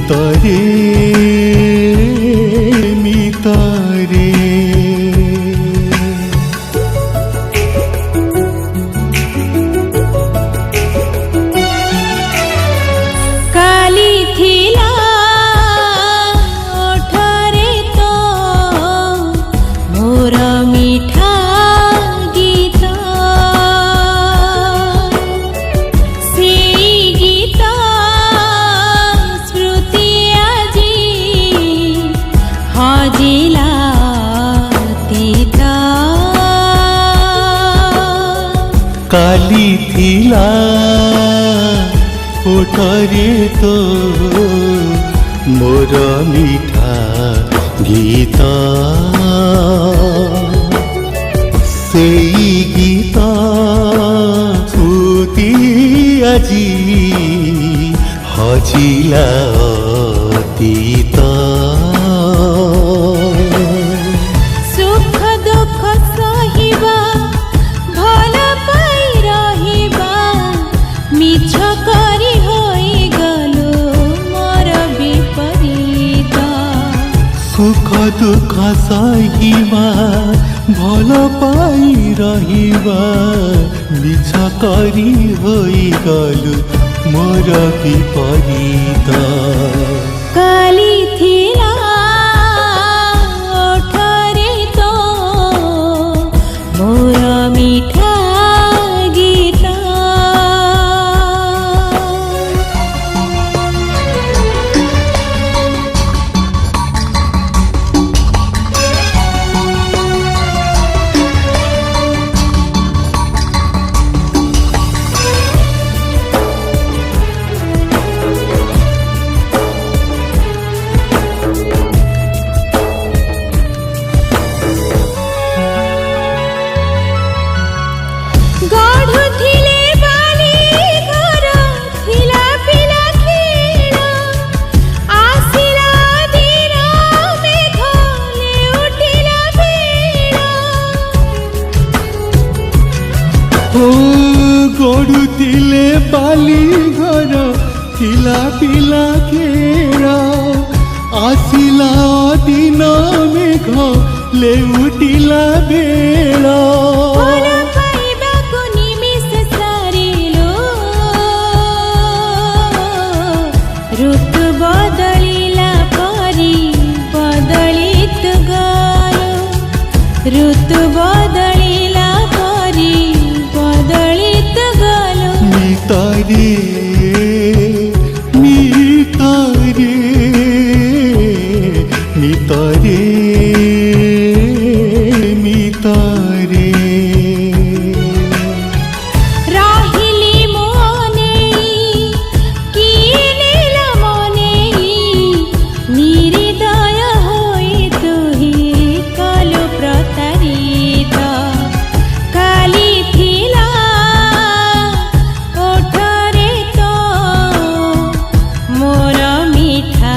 मितारे मितारे काली थिला ओठरे तो मोर मिठा गीत से गीत स्मृति आजी हजिला तीत काली थिला ओठरे तो मोर मिठा गीत सेई गीत स्मृति आजी हजिला अतीत सुख दुख सहिबा भल पाई रहिबा मिछ करी होई गलो मोर विपरीत सुख दुख सहिबा भल पाई रहिबा मिछ करी होई गलु मोर विपरीत काली थिला ओठरे तो मोर मिठा गीत गढ़ुथिले बाली घर थिला पिला खेल आसिला दिन मेघले उठिला बेल ओ गड़ुतिले बाली घर थिला पिला खेल आसिला दिन मेघ ले उठिला बेल फल पाइबाको निमिष सारिलो ऋतु बदलिला परी बदलित गयो ऋतु बदलिला परी बदलित गयो मितारे मितारे मितारे मितारे राहिली मोनेई किनेला मोनेई निरिदय होई तुही कलु प्रतारित काली थिला ओठरे तो मोर मिठा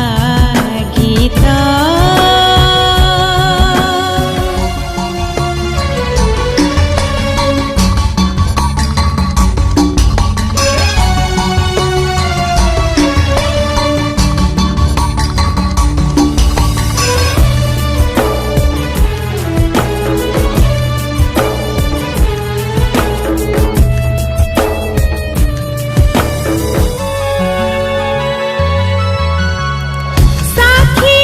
गीत साखी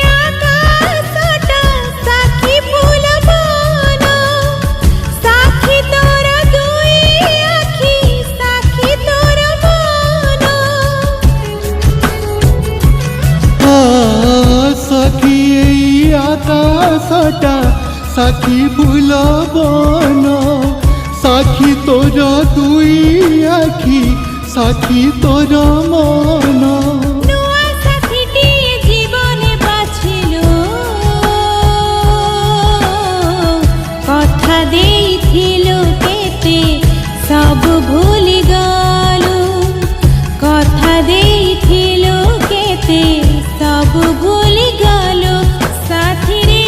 आकाशटा साखी फूल बन साखी तोर दुई आखी साखी तोर मन सखी आकाशटा साखी फूल बन साखी तोर दुई आखी साखी तोर मन नुआ साखीटी जीवने बाछिलो कथा देइथिलो केते सब भूली गलु कथा देइथिलो केते सब भूली गलु साथी रे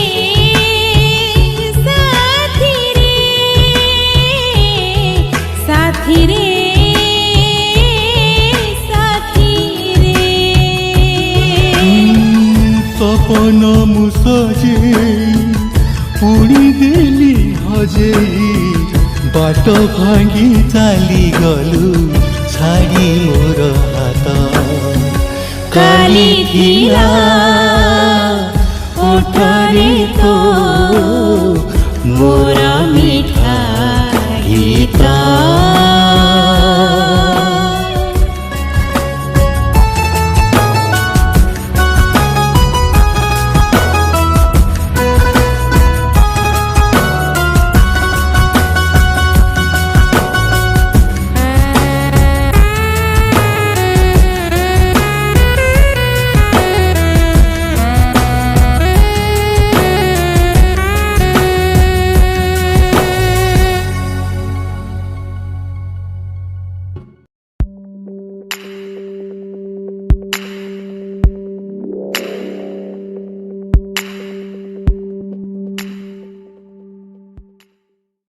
साथी रे साथी रे साथी रे सजेई पुणी देली हजेई बाट भांगी चाली गलु छाड़ी मोर हात काली थिला ओठरे तो मोर मिठा गीत